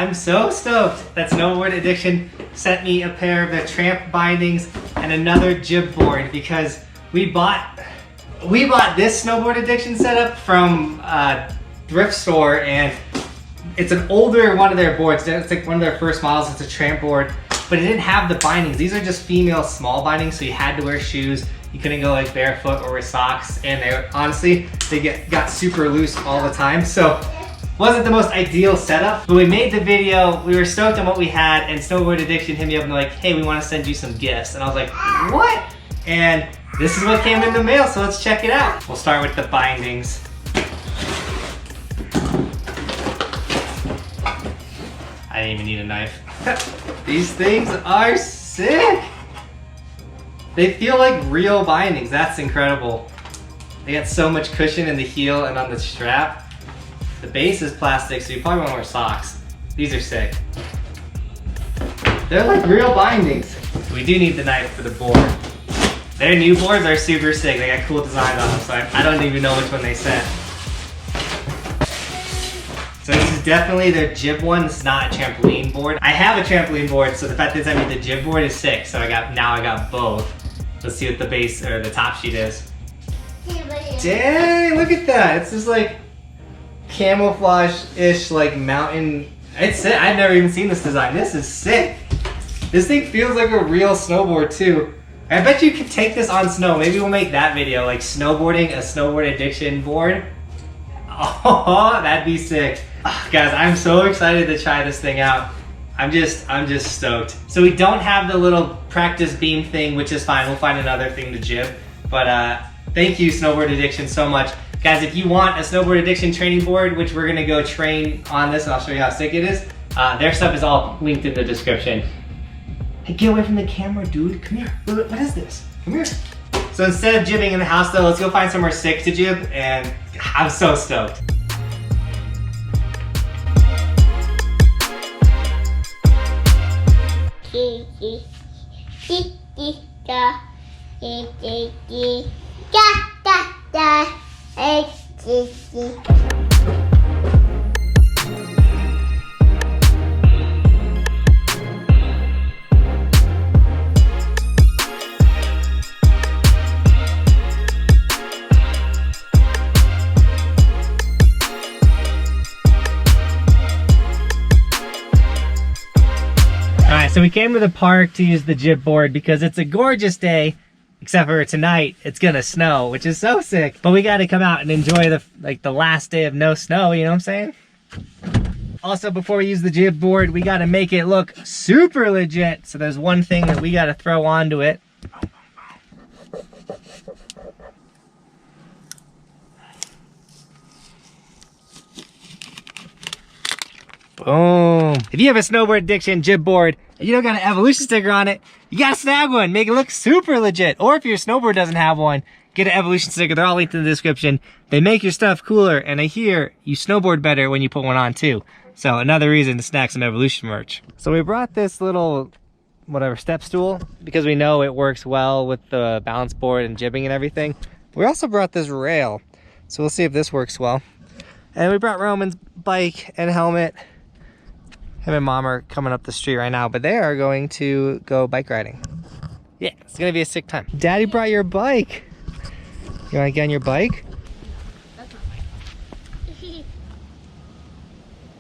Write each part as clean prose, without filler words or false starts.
I'm so stoked that Snowboard Addiction sent me a pair of the Tramp bindings and another jib board, because we bought this Snowboard Addiction setup from a thrift store, and it's an older one of their boards. It's like one of their first models. It's a Tramp board, but it didn't have the bindings. These are just female small bindings, so you had to wear shoes. You couldn't go like barefoot or with socks, and they got super loose all the time. So wasn't the most ideal setup, but we made the video. We were stoked on what we had, and Snowboard Addiction hit me up and like, hey, we want to send you some gifts. And I was like, what? And this is what came in the mail, so let's check it out. We'll start with the bindings. I didn't even need a knife. These things are sick. They feel like real bindings. That's incredible. They got so much cushion in the heel and on the strap. The base is plastic, so you probably want to wear socks. These are sick. They're like real bindings. We do need the knife for the board. Their new boards are super sick. They got cool designs on them, so I don't even know which one they sent. So this is definitely their jib one. This is not a trampoline board. I have a trampoline board, so the fact that they sent me the jib board is sick. So now I got both. Let's see what the base or the top sheet is. Dang, look at that. It's just like camouflage-ish, like mountain. It's sick. I've never even seen this design. This is sick. This thing feels like a real snowboard too. I bet you could take this on snow. Maybe we'll make that video, like snowboarding a Snowboard Addiction board. Oh, that'd be sick. Oh, guys, I'm so excited to try this thing out. I'm just stoked. So we don't have the little practice beam thing, which is fine. We'll find another thing to jib. But thank you, Snowboard Addiction, so much. Guys, if you want a Snowboard Addiction training board, which we're gonna go train on this, and I'll show you how sick it is, their stuff is all linked in the description. Hey, get away from the camera, dude. Come here. What is this? Come here. So instead of jibbing in the house though, let's go find somewhere sick to jib, and I'm so stoked. So we came to the park to use the jib board because it's a gorgeous day, except for tonight it's gonna snow, which is so sick. But we gotta come out and enjoy the last day of no snow, you know what I'm saying? Also, before we use the jib board, we gotta make it look super legit. So there's one thing that we gotta throw onto it. Boom. If you have a Snowboard Addiction jib board and you don't got an Evolution sticker on it, you gotta snag one, make it look super legit. Or if your snowboard doesn't have one, get an Evolution sticker. They're all linked in the description. They make your stuff cooler, and I hear you snowboard better when you put one on too. So another reason to snag some Evolution merch. So we brought this little, whatever, step stool because we know it works well with the balance board and jibbing and everything. We also brought this rail, so we'll see if this works well. And we brought Roman's bike and helmet. Him and Mom are coming up the street right now, but they are going to go bike riding. Yeah, it's gonna be a sick time. Daddy brought your bike. You wanna get on your bike? That's not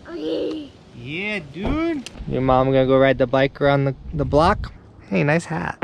my bike. Yeah, dude. Your mom gonna go ride the bike around the block? Hey, nice hat.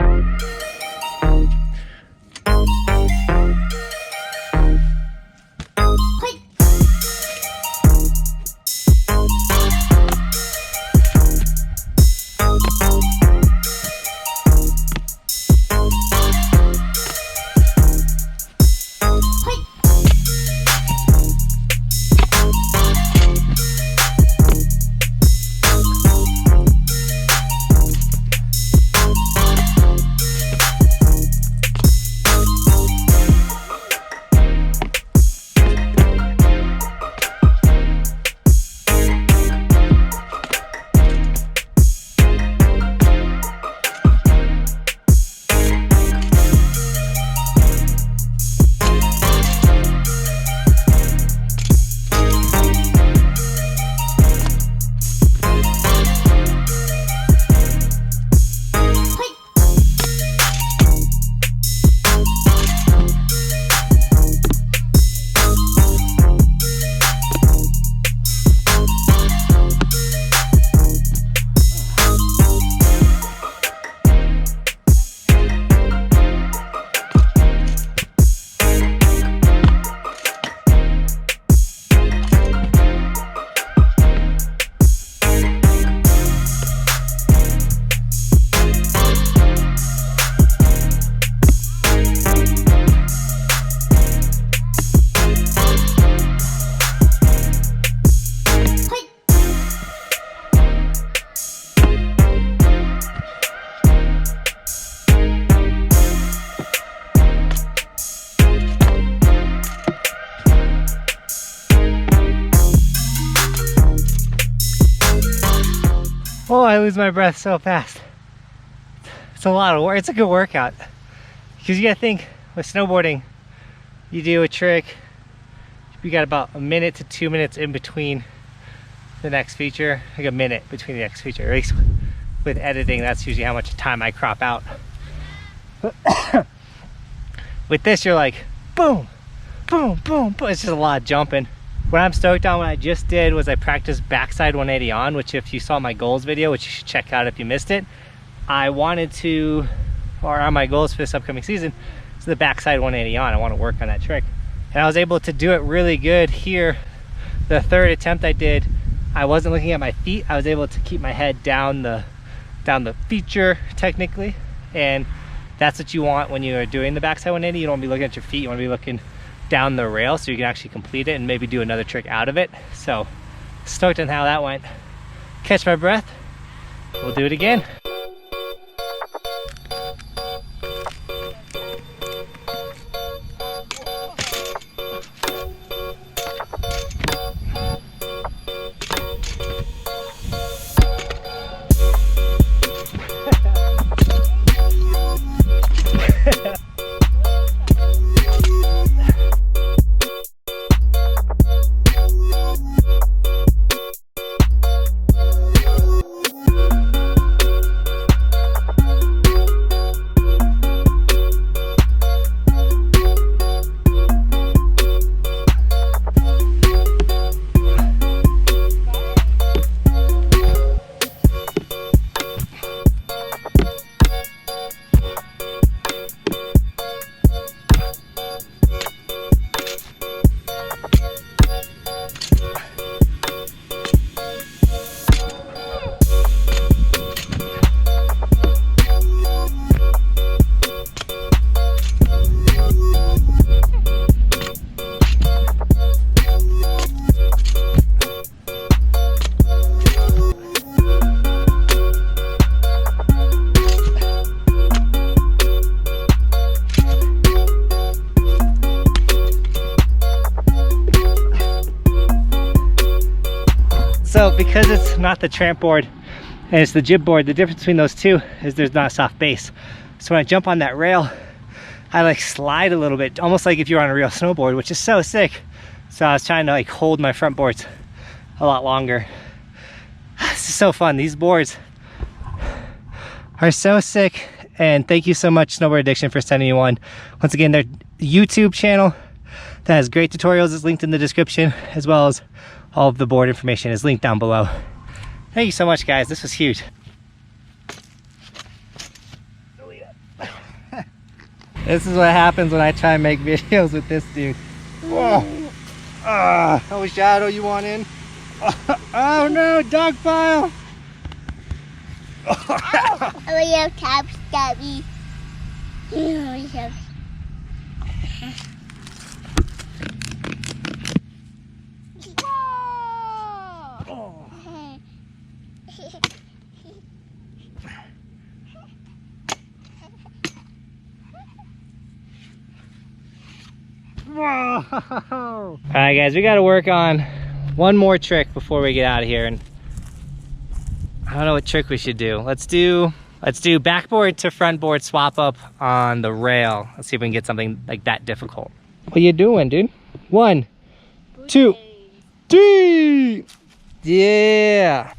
I lose my breath so fast. It's a lot of work. It's a good workout. Because you gotta think, with snowboarding, you do a trick, you got about 1 minute to 2 minutes in between the next feature. Like a minute between the next feature. At least with editing, that's usually how much time I crop out. With this, you're like, boom, boom, boom, boom. It's just a lot of jumping. What I'm stoked on, what I just did was I practiced backside 180 on, which if you saw my goals video, which you should check out if you missed it, I wanted to, or on my goals for this upcoming season, is the backside 180 on. I want to work on that trick. And I was able to do it really good here. The third attempt I did, I wasn't looking at my feet. I was able to keep my head down the feature technically. And that's what you want when you are doing the backside 180. You don't want to be looking at your feet, you want to be looking down the rail so you can actually complete it and maybe do another trick out of it. So stoked on how that went. Catch my breath, we'll do it again. So because it's not the tramp board and it's the jib board, the difference between those two is there's not a soft base. So when I jump on that rail, I like slide a little bit, almost like if you're on a real snowboard, which is so sick. So I was trying to like hold my front boards a lot longer. This is so fun. These boards are so sick. And thank you so much, Snowboard Addiction, for sending me one. Once again, their YouTube channel that has great tutorials is linked in the description, as well as all of the board information is linked down below. Thank you so much, guys. This was huge. This is what happens when I try and make videos with this dude. Whoa. Oh, Shadow, you want in? Oh no, dog pile! Oh, we have tabs, Gabby. We have. Whoa! All right, guys, we got to work on one more trick before we get out of here, and I don't know what trick we should do. Let's do backboard to frontboard swap up on the rail. Let's see if we can get something like that difficult. What you doing, dude? 1, 2, 3. Yeah.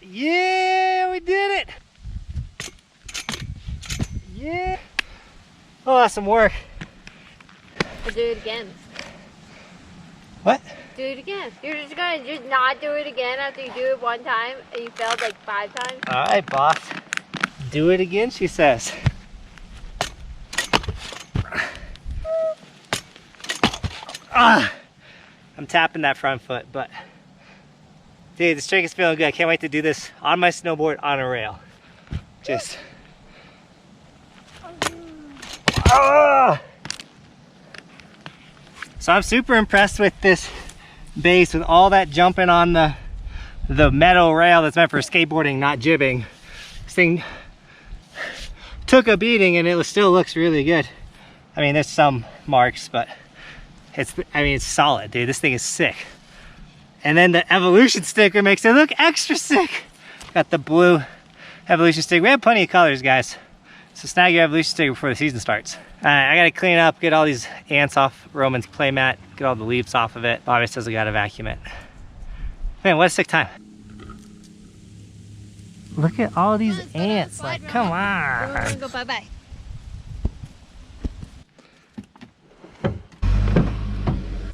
Yeah, we did it! Yeah! Oh, that's some work. We'll do it again. What? Do it again. You're just gonna just not do it again after you do it one time and you failed like 5 times? Alright, boss. Do it again, she says. I'm tapping that front foot, but dude, this trick is feeling good. I can't wait to do this on my snowboard on a rail. Just So I'm super impressed with this base with all that jumping on the metal rail that's meant for skateboarding, not jibbing. This thing took a beating and it still looks really good. I mean, there's some marks, but it's solid, dude. This thing is sick. And then the Evolution sticker makes it look extra sick. Got the blue Evolution sticker. We have plenty of colors, guys. So snag your Evolution sticker before the season starts. All right, I gotta clean up, get all these ants off Roman's playmat, get all the leaves off of it. Bobby says I gotta vacuum it. Man, what a sick time. Look at all these ants, like, come on. We're gonna go bye-bye.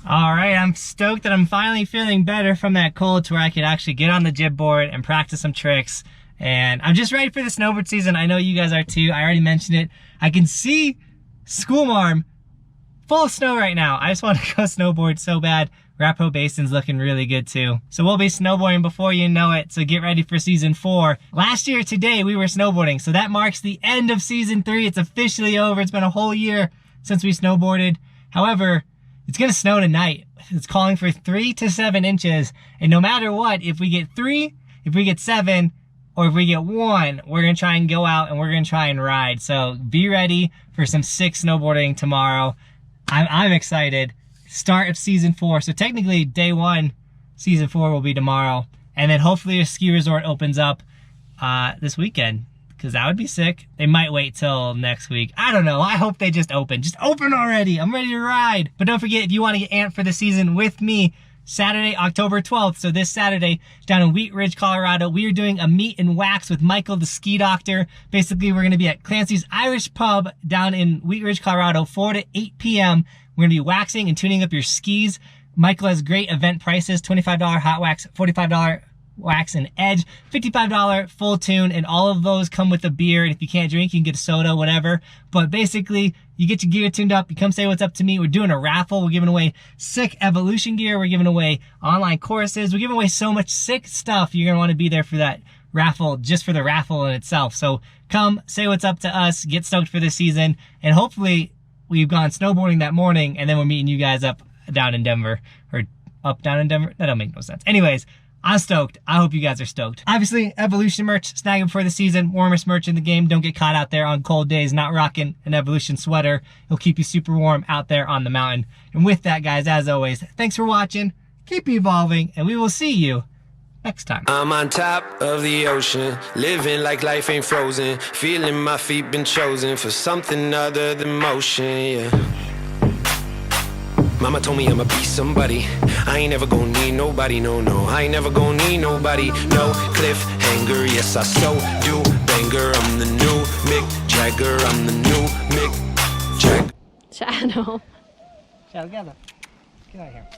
All right, I'm stoked that I'm finally feeling better from that cold to where I could actually get on the jib board and practice some tricks. And I'm just ready for the snowboard season. I know you guys are too. I already mentioned it. I can see Schoolmarm full of snow right now. I just want to go snowboard so bad. Rapo Basin's looking really good too. So we'll be snowboarding before you know it. So get ready for season 4. Last year today we were snowboarding. So that marks the end of season 3. It's officially over. It's been a whole year since we snowboarded. However, it's gonna snow tonight. It's calling for 3 to 7 inches. And no matter what, if we get 3, if we get 7, or if we get 1, we're gonna try and go out and we're gonna try and ride. So be ready for some sick snowboarding tomorrow. I'm excited. Start of season 4. So technically day 1, season 4 will be tomorrow. And then hopefully a ski resort opens up this weekend, because that would be sick. They might wait till next week. I don't know. I hope they just open. Just open already. I'm ready to ride. But don't forget, if you want to get amped for the season with me, Saturday, October 12th, so this Saturday, down in Wheat Ridge, Colorado, we are doing a meet and wax with Michael, the ski doctor. Basically, we're gonna be at Clancy's Irish Pub down in Wheat Ridge, Colorado, 4 to 8 p.m. We're gonna be waxing and tuning up your skis. Michael has great event prices, $25 hot wax, $45 wax and edge, $55 full tune, and all of those come with a beer. And if you can't drink, you can get a soda, whatever. But basically, you get your gear tuned up, you come say what's up to me. We're doing a raffle. We're giving away sick Evolution gear. We're giving away online courses. We're giving away so much sick stuff. You're gonna want to be there for that raffle, just for the raffle in itself. So come say what's up to us, get stoked for this season, and hopefully we've gone snowboarding that morning and then we're meeting you guys up down in Denver, or up down in Denver. That don't make no sense. Anyways, I'm stoked. I hope you guys are stoked. Obviously, Evolution merch, snag it before the season. Warmest merch in the game. Don't get caught out there on cold days not rocking an Evolution sweater. It'll keep you super warm out there on the mountain. And with that, guys, as always, thanks for watching. Keep evolving, and we will see you next time. I'm on top of the ocean, living like life ain't frozen, feeling my feet been chosen for something other than motion, yeah. Mama told me I'ma be somebody. I ain't never gonna need nobody, no, no. I ain't never gonna need nobody, no. Cliffhanger, yes, I so do. Banger, I'm the new Mick Jagger. I'm the new Mick Jagger. Shadow. Shadow, get out of here.